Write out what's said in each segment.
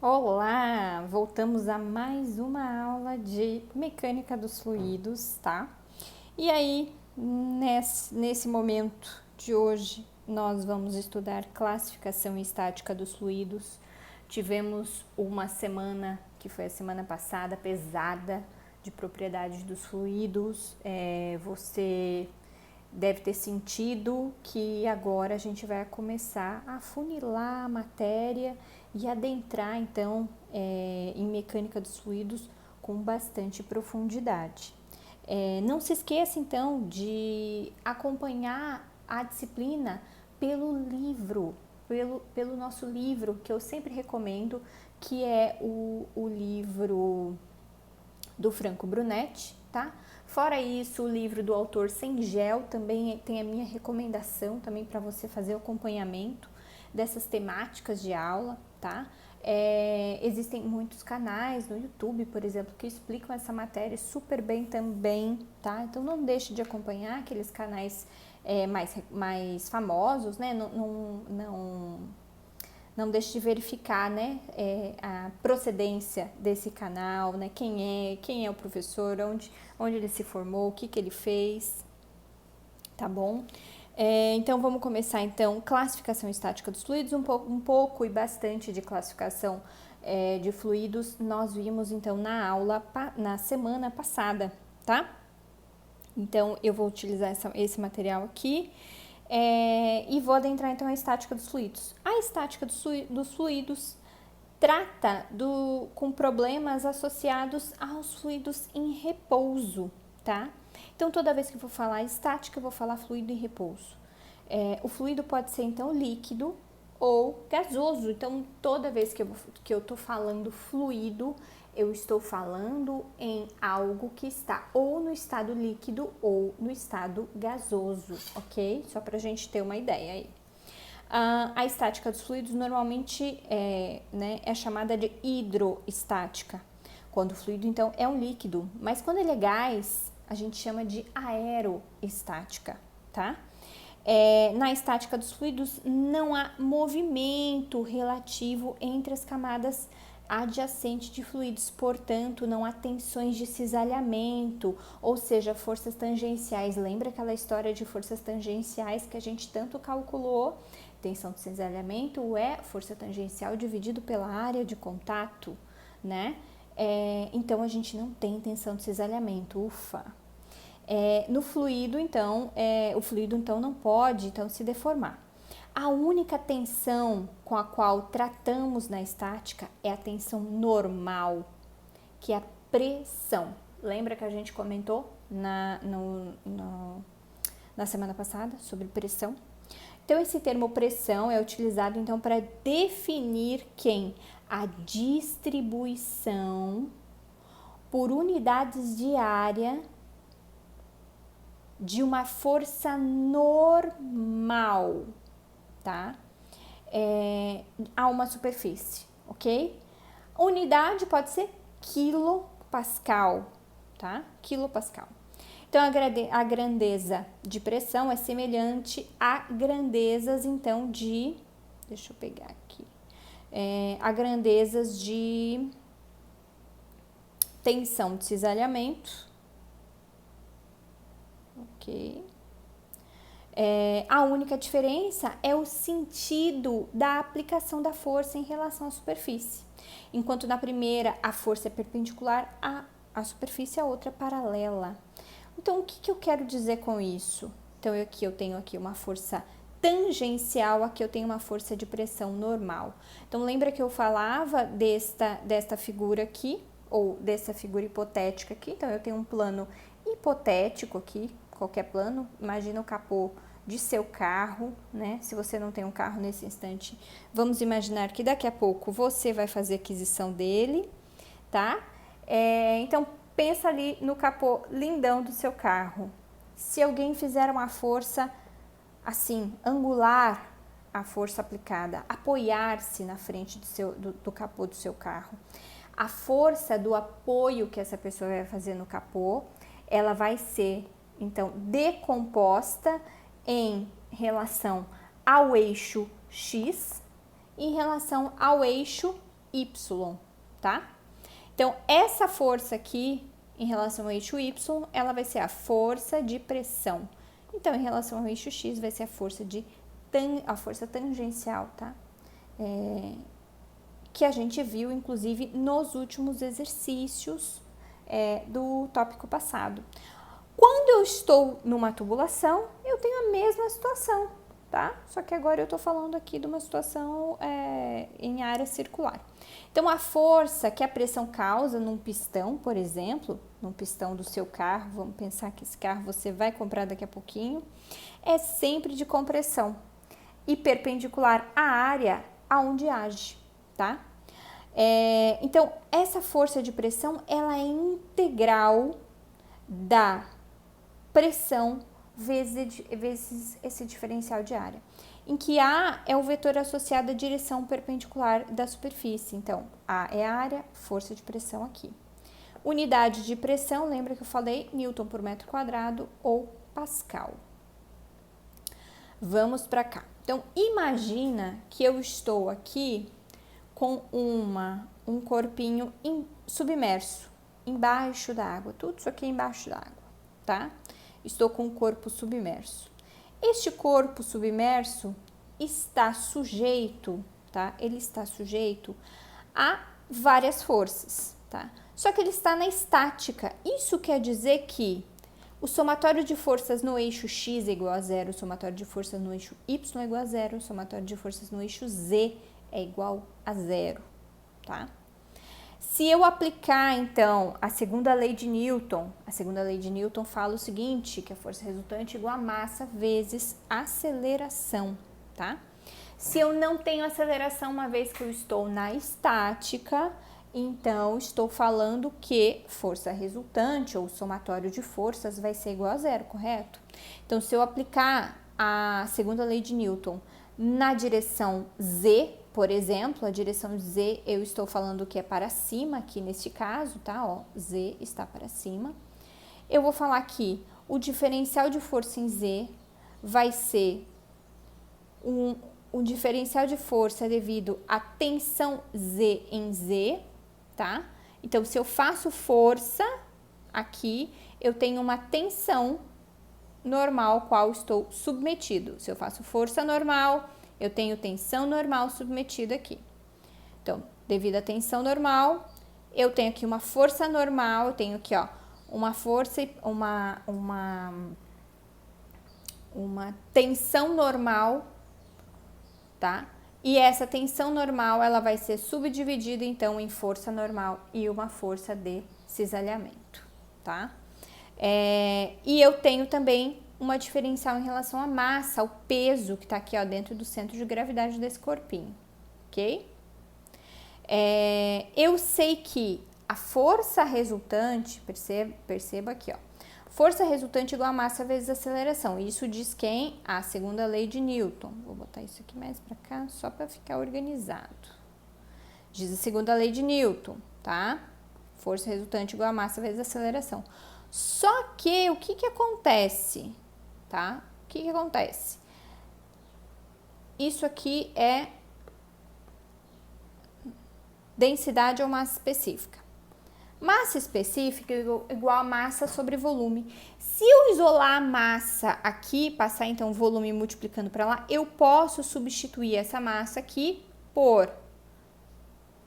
Olá! Voltamos a mais uma aula de mecânica dos fluidos, tá? E aí, nesse momento de hoje, nós vamos estudar classificação estática dos fluidos. Tivemos uma semana, que foi a semana passada, pesada de propriedades dos fluidos. Você deve ter sentido que agora a gente vai começar a funilar a matéria e adentrar então em mecânica dos fluidos com bastante profundidade. Não se esqueça então de acompanhar a disciplina pelo livro, pelo nosso livro, que eu sempre recomendo, que é o livro do Franco Brunetti, tá? Fora isso, o livro do autor Sengel também tem a minha recomendação também para você fazer o acompanhamento dessas temáticas de aula, tá? Existem muitos canais no YouTube, por exemplo, que explicam essa matéria super bem também, tá? Então não deixe de acompanhar aqueles canais mais famosos, né? Não deixe de verificar, né, a procedência desse canal, né, quem é o professor, onde ele se formou, o que ele fez, tá bom? Então vamos começar então classificação estática dos fluidos, um pouco e bastante de classificação de fluidos nós vimos então na aula na semana passada, tá? Então eu vou utilizar esse material aqui. E vou adentrar então a estática dos fluidos. A estática dos fluidos trata com problemas associados aos fluidos em repouso, tá? Então toda vez que eu vou falar estática, eu vou falar fluido em repouso. O fluido pode ser então líquido ou gasoso. Então toda vez que eu tô falando fluido, eu estou falando em algo que está ou no estado líquido ou no estado gasoso, ok? Só para a gente ter uma ideia aí. A estática dos fluidos normalmente é chamada de hidroestática, quando o fluido então é um líquido, mas quando ele é gás, a gente chama de aeroestática, tá? Na estática dos fluidos não há movimento relativo entre as camadas adjacente de fluidos, portanto, não há tensões de cisalhamento, ou seja, forças tangenciais. Lembra aquela história de forças tangenciais que a gente tanto calculou? Tensão de cisalhamento é força tangencial dividido pela área de contato, né? Então, a gente não tem tensão de cisalhamento, ufa! No fluido, então, o fluido então não pode se deformar. A única tensão com a qual tratamos na estática é a tensão normal, que é a pressão. Lembra que a gente comentou na semana passada sobre pressão? Então, esse termo pressão é utilizado então para definir a distribuição por unidades de área de uma força normal, tá? A uma superfície, ok? Unidade pode ser quilopascal, tá? Quilopascal. Então, a grandeza de pressão é semelhante a grandezas, então, deixa eu pegar aqui, a grandezas de tensão de cisalhamento, ok? A única diferença é o sentido da aplicação da força em relação à superfície. Enquanto na primeira a força é perpendicular à superfície, a outra é paralela. Então, o que eu quero dizer com isso? Então, aqui eu tenho uma força tangencial, aqui eu tenho uma força de pressão normal. Então, lembra que eu falava desta figura aqui, ou dessa figura hipotética aqui? Então, eu tenho um plano hipotético aqui, qualquer plano, imagina o capô de seu carro, né? Se você não tem um carro nesse instante, vamos imaginar que daqui a pouco você vai fazer aquisição dele, tá? Então, pensa ali no capô lindão do seu carro. Se alguém fizer uma força, assim, angular, a força aplicada, apoiar-se na frente do capô do seu carro, a força do apoio que essa pessoa vai fazer no capô, ela vai ser, então, decomposta em relação ao eixo X, em relação ao eixo Y, tá? Então, essa força aqui, em relação ao eixo Y, ela vai ser a força de pressão. Então, em relação ao eixo X, vai ser a força tangencial, tá? Que a gente viu, inclusive, nos últimos exercícios do tópico passado. Quando eu estou numa tubulação, eu tenho a mesma situação, tá? Só que agora eu tô falando aqui de uma situação em área circular. Então, a força que a pressão causa num pistão, por exemplo, num pistão do seu carro, vamos pensar que esse carro você vai comprar daqui a pouquinho, é sempre de compressão e perpendicular à área aonde age, tá? Então, essa força de pressão, ela é integral da pressão vezes esse diferencial de área, em que A é o vetor associado à direção perpendicular da superfície. Então, A é a área, força de pressão aqui. Unidade de pressão, lembra que eu falei? Newton por metro quadrado ou Pascal. Vamos para cá. Então, imagina que eu estou aqui com um corpinho submerso, embaixo da água. Tudo isso aqui embaixo da água, tá? Estou com um corpo submerso. Este corpo submerso está sujeito, tá? Ele está sujeito a várias forças, tá? Só que ele está na estática. Isso quer dizer que o somatório de forças no eixo X é igual a zero, o somatório de forças no eixo Y é igual a zero, o somatório de forças no eixo Z é igual a zero, tá? Se eu aplicar, então, a segunda lei de Newton fala o seguinte, que a força resultante é igual a massa vezes aceleração, tá? Se eu não tenho aceleração, uma vez que eu estou na estática, então estou falando que força resultante, ou somatório de forças, vai ser igual a zero, correto? Então, se eu aplicar a segunda lei de Newton na direção Z, por exemplo, a direção Z, eu estou falando que é para cima aqui neste caso, tá? Ó, Z está para cima. Eu vou falar que o diferencial de força em Z vai ser um diferencial de força devido à tensão Z em Z, tá? Então, se eu faço força aqui, eu tenho uma tensão normal qual estou submetido. Se eu faço força normal, eu tenho tensão normal submetida aqui. Então, devido à tensão normal, eu tenho aqui uma força normal, eu tenho aqui, ó, uma força e uma tensão normal, tá? E essa tensão normal, ela vai ser subdividida, então, em força normal e uma força de cisalhamento, tá? E eu tenho também uma diferencial em relação à massa, ao peso que tá aqui, ó, dentro do centro de gravidade desse corpinho, ok? Eu sei que a força resultante, perceba aqui, ó, força resultante igual a massa vezes aceleração. Isso diz quem? A segunda lei de Newton. Vou botar isso aqui mais para cá, só para ficar organizado. Diz a segunda lei de Newton, tá? Força resultante igual a massa vezes aceleração. Só que, o que acontece, tá? O que acontece? Isso aqui é densidade ou massa específica. Massa específica igual a massa sobre volume. Se eu isolar a massa aqui, passar então o volume multiplicando para lá, eu posso substituir essa massa aqui por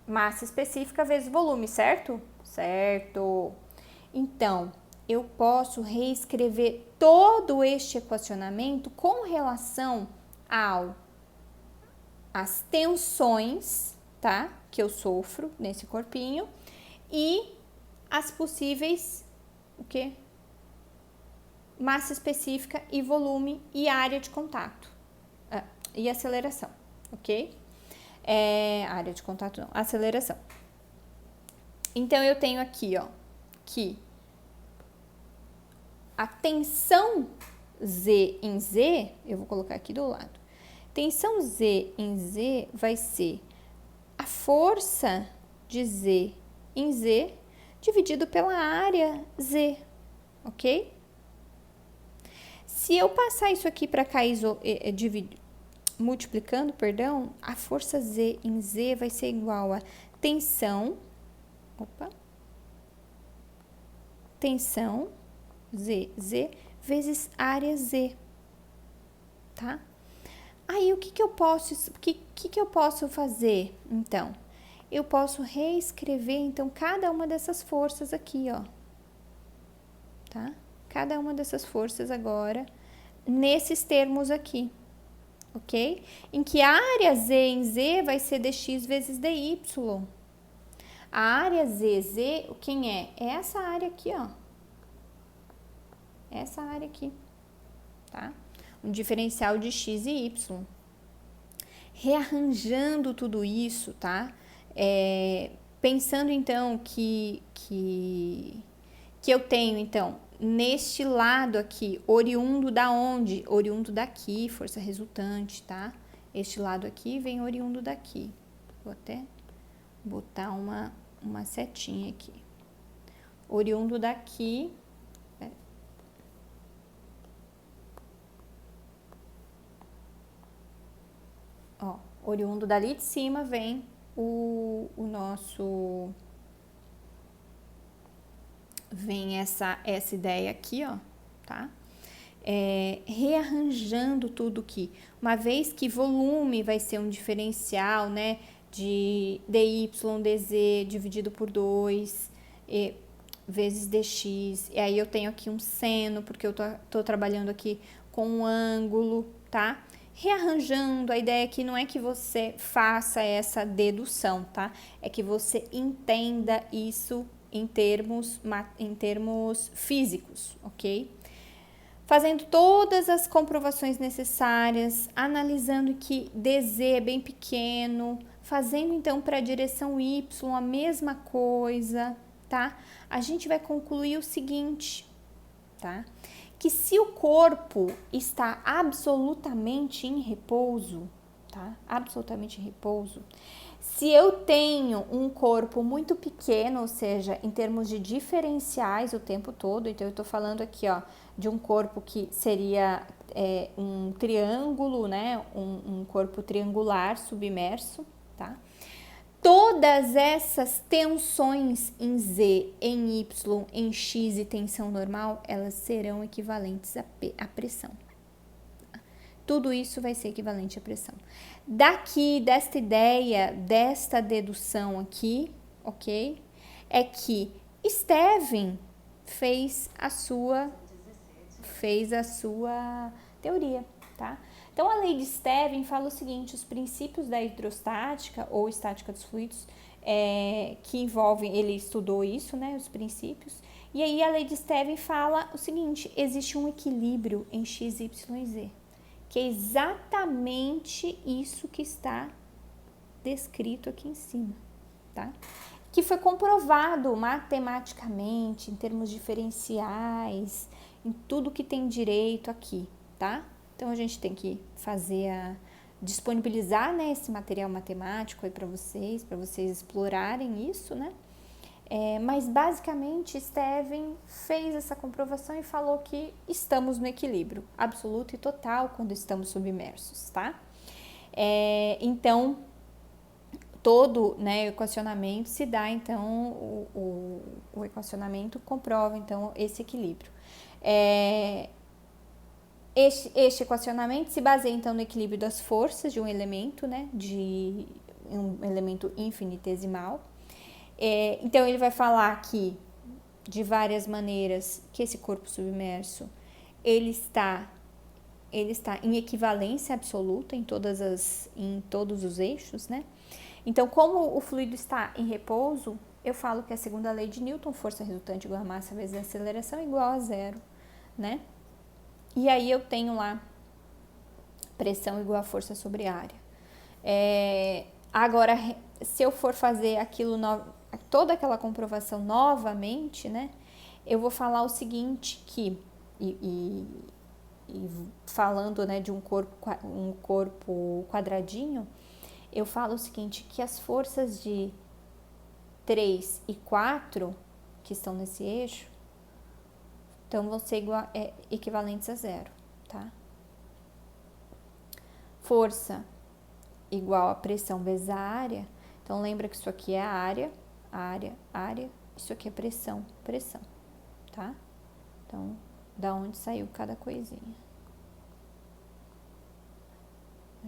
massa específica vezes volume, certo? Certo. Então, eu posso reescrever todo este equacionamento com relação às tensões, tá? Que eu sofro nesse corpinho e as possíveis, o quê? Massa específica e volume e área de contato e aceleração, ok? Área de contato não, aceleração. Então, eu tenho aqui, ó, que a tensão Z em Z, eu vou colocar aqui do lado, tensão Z em Z vai ser a força de Z em Z dividido pela área Z, ok? Se eu passar isso aqui para cá, multiplicando, perdão, a força Z em Z vai ser igual a tensão, tensão, Z, vezes área Z, tá? Aí, o que eu posso fazer, então? Eu posso reescrever, então, cada uma dessas forças aqui, ó, tá? Cada uma dessas forças agora, nesses termos aqui, ok? Em que a área Z em Z vai ser dx vezes dy. A área ZZ, quem é? É essa área aqui, ó. Essa área aqui, tá? Um diferencial de x e y. Rearranjando tudo isso, tá? Pensando, então, que eu tenho, então, neste lado aqui, oriundo da onde? Oriundo daqui, força resultante, tá? Este lado aqui vem oriundo daqui. Vou até botar uma setinha aqui. Oriundo daqui. Ó, oriundo dali de cima vem o nosso... Vem essa ideia aqui, ó, tá? Rearranjando tudo aqui. Uma vez que volume vai ser um diferencial, né? De dy, dz dividido por 2, vezes dx. E aí eu tenho aqui um seno, porque eu tô trabalhando aqui com um ângulo, tá? Rearranjando, a ideia aqui não é que você faça essa dedução, tá? É que você entenda isso em termos físicos, ok? Fazendo todas as comprovações necessárias, analisando que dz é bem pequeno, fazendo então para a direção y a mesma coisa, tá? A gente vai concluir o seguinte, tá? Que se o corpo está absolutamente em repouso, tá? Absolutamente em repouso. Se eu tenho um corpo muito pequeno, ou seja, em termos de diferenciais o tempo todo, então eu tô falando aqui, ó, de um corpo que seria um triângulo, né? Um corpo triangular submerso, tá? Todas essas tensões em Z, em Y, em X e tensão normal, elas serão equivalentes à pressão. Tudo isso vai ser equivalente à pressão. Daqui, desta ideia, desta dedução aqui, ok? É que Stevin fez a sua teoria, tá? Então, a lei de Stevin fala o seguinte: os princípios da hidrostática ou estática dos fluidos, que envolvem, ele estudou isso, né, os princípios, e aí a lei de Stevin fala o seguinte: existe um equilíbrio em x, y e z, que é exatamente isso que está descrito aqui em cima, tá? Que foi comprovado matematicamente, em termos diferenciais, em tudo que tem direito aqui, tá? Então, a gente tem que disponibilizar, né, esse material matemático aí para vocês explorarem isso, né? Mas, basicamente, Stevin fez essa comprovação e falou que estamos no equilíbrio absoluto e total quando estamos submersos, tá? Então, todo, né, equacionamento se dá, então, o equacionamento comprova, então, esse equilíbrio. Este equacionamento se baseia, então, no equilíbrio das forças de um elemento, né, de um elemento infinitesimal. Então, ele vai falar aqui, de várias maneiras, que esse corpo submerso, ele está em equivalência absoluta em todos os eixos, né? Então, como o fluido está em repouso, eu falo que a segunda lei de Newton, força resultante igual a massa vezes a aceleração, igual a zero, né? E aí eu tenho lá pressão igual a força sobre área. Agora, se eu for fazer toda aquela comprovação novamente, né? Eu vou falar o seguinte, que falando, né, de um corpo quadradinho, eu falo o seguinte, que as forças de 3 e 4, que estão nesse eixo, então vão ser equivalentes a zero, tá? força igual a pressão vezes a área. Então, lembra que isso aqui é a área, área, isso aqui é pressão, tá? Então, da onde saiu cada coisinha.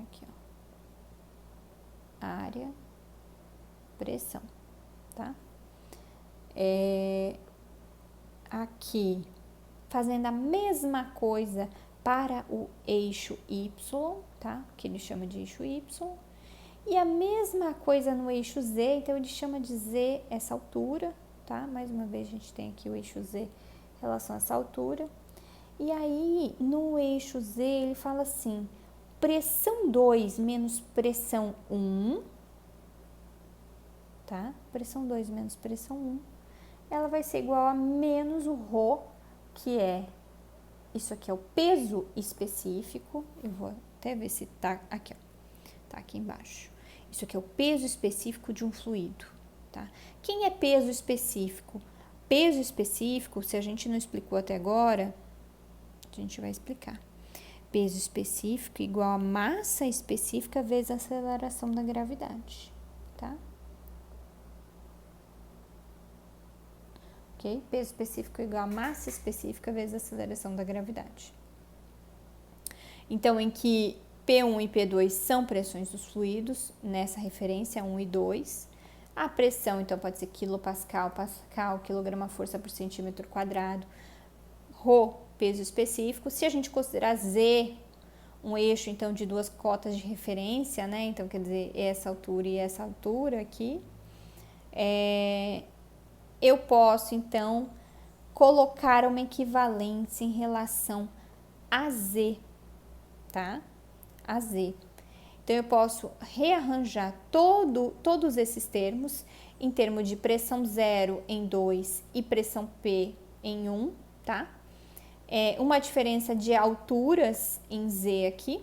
Aqui, ó. Área, pressão, tá? Aqui, fazendo a mesma coisa para o eixo Y, tá? Que ele chama de eixo Y. E a mesma coisa no eixo Z, então ele chama de Z essa altura, tá? Mais uma vez a gente tem aqui o eixo Z em relação a essa altura. E aí, no eixo Z, ele fala assim, pressão 2 menos pressão 1, tá? Pressão 2 menos pressão 1, ela vai ser igual a menos o ρ, que é, isso aqui é o peso específico, eu vou até ver se tá aqui, ó, tá aqui embaixo. Isso aqui é o peso específico de um fluido, tá? Quem é peso específico? Peso específico, se a gente não explicou até agora, a gente vai explicar. Peso específico igual a massa específica vezes a aceleração da gravidade, tá? Ok? Peso específico igual a massa específica vezes a aceleração da gravidade. Então, em que P1 e P2 são pressões dos fluidos, nessa referência 1 e 2. A pressão, então, pode ser quilopascal, pascal, quilograma-força por centímetro quadrado. Rho, peso específico. Se a gente considerar Z um eixo, então, de duas cotas de referência, né? Então, quer dizer, essa altura e essa altura aqui. Eu posso, então, colocar uma equivalência em relação a Z, tá? A Z. Então, eu posso rearranjar todos esses termos em termos de pressão 0 em 2 e pressão P em 1, tá? Uma diferença de alturas em Z aqui,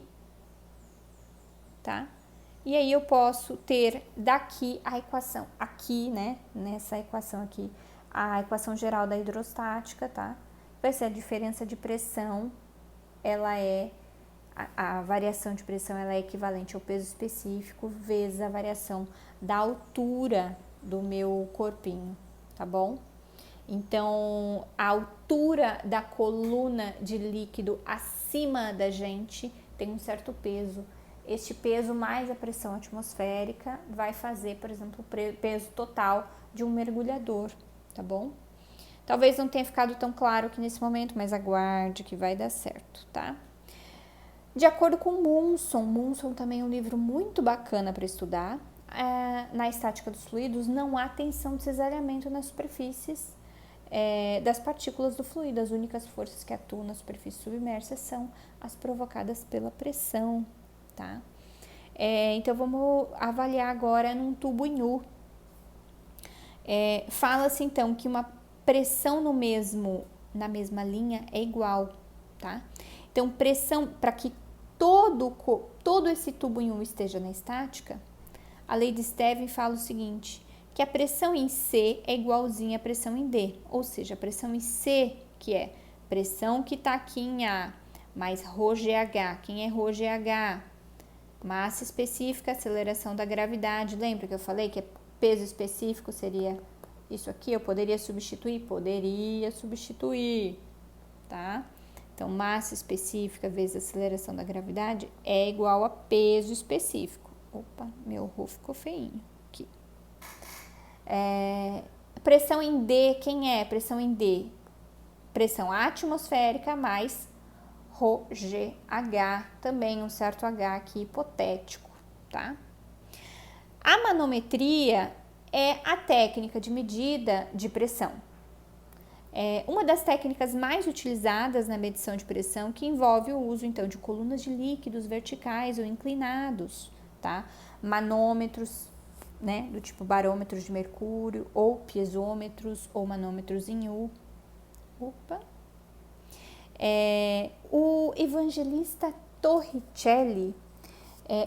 tá? E aí eu posso ter daqui a equação, aqui, né? Nessa equação aqui, a equação geral da hidrostática, tá? Vai ser a diferença de pressão, ela é... A variação de pressão ela é equivalente ao peso específico vezes a variação da altura do meu corpinho, tá bom? Então, a altura da coluna de líquido acima da gente tem um certo peso. Este peso mais a pressão atmosférica vai fazer, por exemplo, o peso total de um mergulhador, tá bom? Talvez não tenha ficado tão claro aqui nesse momento, mas aguarde que vai dar certo, tá? De acordo com Munson também é um livro muito bacana para estudar. Na estática dos fluidos, não há tensão de cesariamento nas superfícies das partículas do fluido. As únicas forças que atuam na superfície submersa são as provocadas pela pressão, tá? Então, vamos avaliar agora num tubo nu. Fala-se, então, que uma pressão na mesma linha é igual, tá? Então, pressão, para que todo esse tubo em U esteja na estática, a lei de Stevin fala o seguinte, que a pressão em C é igualzinha à pressão em D, ou seja, a pressão em C, que é pressão que está aqui em A, mais ρGH. Quem é ρGH? Massa específica, aceleração da gravidade. Lembra que eu falei que peso específico seria isso aqui? Eu poderia substituir? Poderia substituir, tá? Então, massa específica vezes aceleração da gravidade é igual a peso específico. Opa, meu rolo ficou feinho aqui. Pressão em D, quem é pressão em D? Pressão atmosférica mais ρGH, também um certo H aqui hipotético, tá? A manometria é a técnica de medida de pressão. Uma das técnicas mais utilizadas na medição de pressão, que envolve o uso, então, de colunas de líquidos verticais ou inclinados, tá? Manômetros, né, do tipo barômetros de mercúrio, ou piezômetros, ou manômetros em U. O evangelista Torricelli,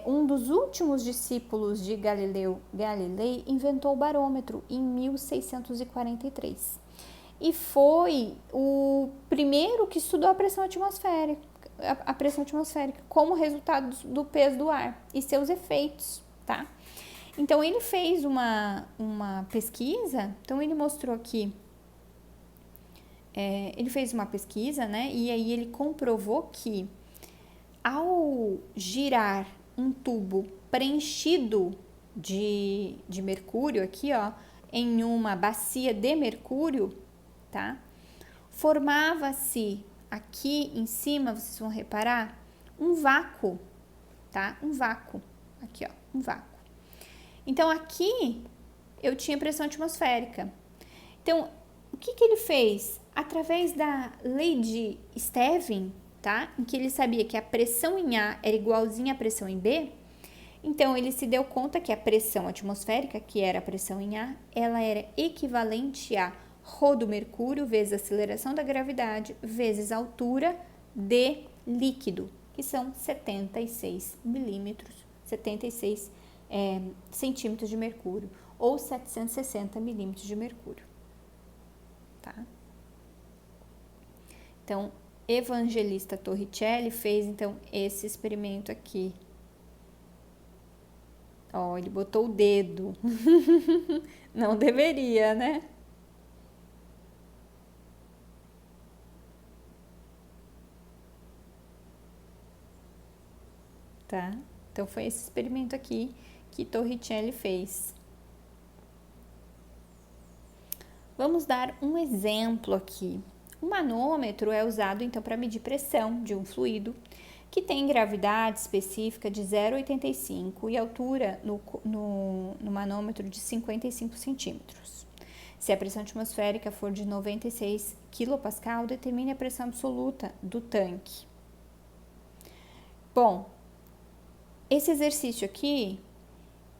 um dos últimos discípulos de Galileu Galilei, inventou o barômetro em 1643. E foi o primeiro que estudou a pressão atmosférica, a pressão atmosférica como resultado do peso do ar e seus efeitos, tá? Então, ele fez uma pesquisa, então ele mostrou aqui, ele fez uma pesquisa, né? E aí ele comprovou que ao girar um tubo preenchido de mercúrio aqui, ó, em uma bacia de mercúrio, tá? Formava-se aqui em cima, vocês vão reparar, um vácuo, tá? Um vácuo, aqui, ó, um vácuo. Então, aqui eu tinha pressão atmosférica. Então, o que ele fez? Através da lei de Stevin, tá? Em que ele sabia que a pressão em A era igualzinha à pressão em B, então ele se deu conta que a pressão atmosférica, que era a pressão em A, ela era equivalente a ρ do mercúrio vezes a aceleração da gravidade vezes a altura de líquido, que são 76 milímetros, 76 centímetros de mercúrio, ou 760 milímetros de mercúrio, tá? Então, Evangelista Torricelli fez, então, esse experimento aqui. Ó, ele botou o dedo. Não deveria, né? Tá? Então, foi esse experimento aqui que Torricelli fez. Vamos dar um exemplo aqui. O manômetro é usado, então, para medir pressão de um fluido que tem gravidade específica de 0,85 e altura no manômetro de 55 centímetros. Se a pressão atmosférica for de 96 kPa, determine a pressão absoluta do tanque. Bom, esse exercício aqui,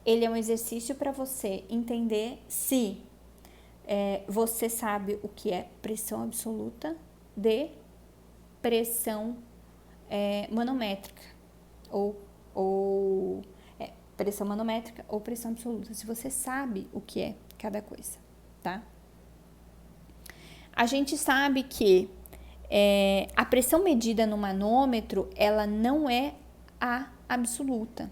ele é um exercício para você entender se você sabe o que é pressão absoluta de pressão manométrica ou pressão manométrica ou pressão absoluta, se você sabe o que é cada coisa, tá? A gente sabe que a pressão medida no manômetro, ela não é a absoluta.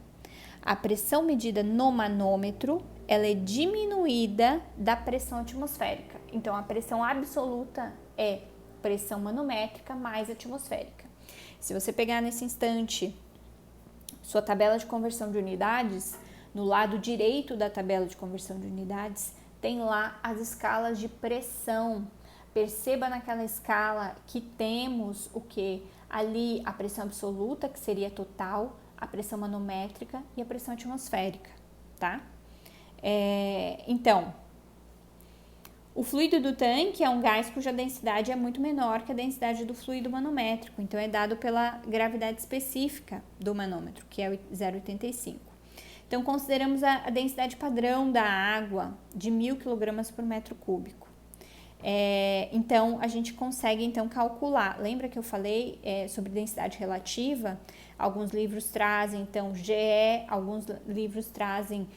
A pressão medida no manômetro, ela é diminuída da pressão atmosférica. Então, a pressão absoluta é pressão manométrica mais atmosférica. Se você pegar nesse instante sua tabela de conversão de unidades, no lado direito da tabela de conversão de unidades, tem lá as escalas de pressão. Perceba naquela escala que temos o que? Ali a pressão absoluta, que seria total, a pressão manométrica e a pressão atmosférica, tá? Então, o fluido do tanque é um gás cuja densidade é muito menor que a densidade do fluido manométrico, então é dado pela gravidade específica do manômetro, que é 0,85. Então, consideramos a densidade padrão da água de 1.000 kg por metro cúbico. Então, a gente consegue então calcular. Lembra que eu falei sobre densidade relativa? Alguns livros trazem então GE, alguns livros trazem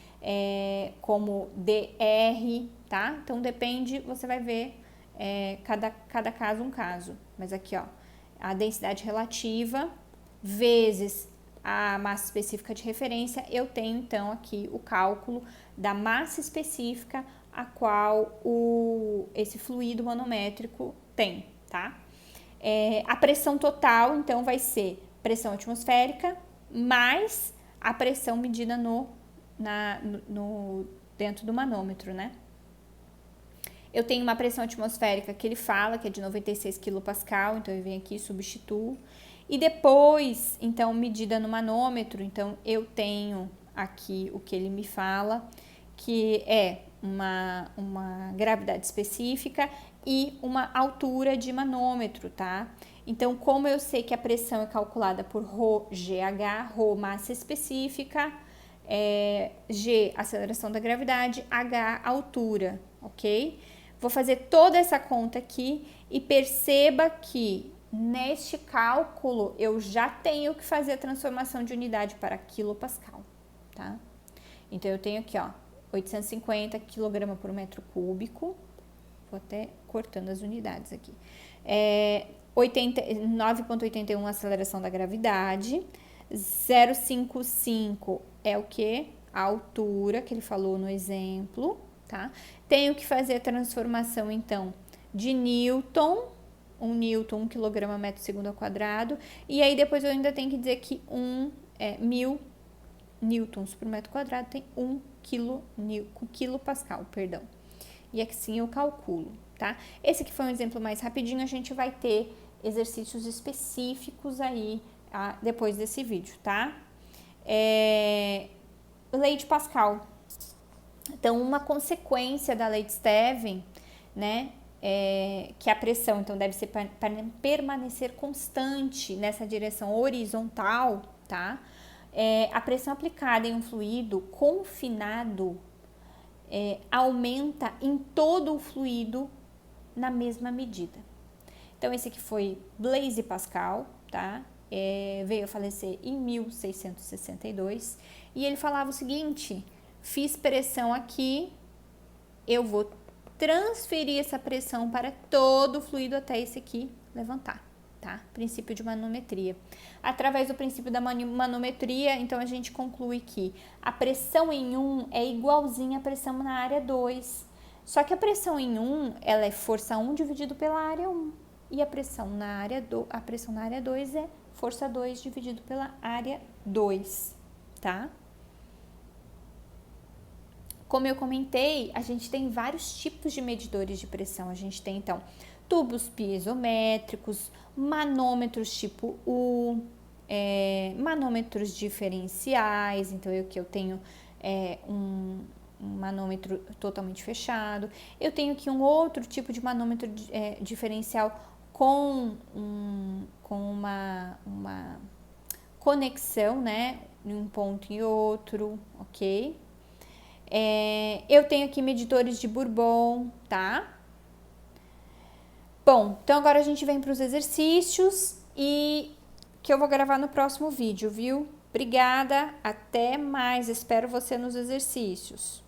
como DR, tá? Então depende, você vai ver cada caso um caso. Mas aqui, ó, a densidade relativa vezes a massa específica de referência, eu tenho então aqui o cálculo da massa específica a qual esse fluido manométrico tem, tá? A pressão total, então, vai ser pressão atmosférica mais a pressão medida dentro do manômetro, né? Eu tenho uma pressão atmosférica que ele fala que é de 96 kPa, então eu venho aqui e substituo. E depois, então, medida no manômetro, então eu tenho aqui o que ele me fala, que é uma gravidade específica e uma altura de manômetro, tá? Então, como eu sei que a pressão é calculada por ρGH, ρ massa específica, G aceleração da gravidade, H altura, ok? Vou fazer toda essa conta aqui e perceba que neste cálculo eu já tenho que fazer a transformação de unidade para quilopascal, tá? Então, eu tenho aqui, ó, 850 kg por metro cúbico. Vou até cortando as unidades aqui. 9,81 aceleração da gravidade. 0,55 é o que? A altura que ele falou no exemplo, tá? Tenho que fazer a transformação, então, de Newton, 1 Newton, 1 quilograma metro segundo ao quadrado, e aí depois eu ainda tenho que dizer que 1000 newtons por metro quadrado tem 1 quilopascal, perdão. E assim eu calculo, tá? Esse aqui foi um exemplo mais rapidinho, a gente vai ter exercícios específicos aí depois desse vídeo, tá? Lei de Pascal. Então, uma consequência da lei de Stevin, né, que a pressão, então, deve ser para permanecer constante nessa direção horizontal, tá? A pressão aplicada em um fluido confinado aumenta em todo o fluido na mesma medida. Então, esse aqui foi Blaise Pascal, tá? Veio a falecer em 1662, e ele falava o seguinte: fiz pressão aqui, eu vou transferir essa pressão para todo o fluido até esse aqui levantar, tá? Princípio de manometria. Através do princípio da manometria, então a gente conclui que a pressão em 1 é igualzinha à pressão na área 2. Só que a pressão em 1, ela é força 1 dividido pela área 1. E a pressão na área 2 é força 2 dividido pela área 2, tá? Como eu comentei, a gente tem vários tipos de medidores de pressão. A gente tem, então, tubos piezométricos, manômetros tipo U, manômetros diferenciais. Então, eu tenho um manômetro totalmente fechado. Eu tenho aqui um outro tipo de manômetro diferencial com uma conexão, né, em um ponto e outro, ok? Eu tenho aqui medidores de Bourbon, tá? Bom, então agora a gente vem para os exercícios e que eu vou gravar no próximo vídeo, viu? Obrigada, até mais, espero você nos exercícios.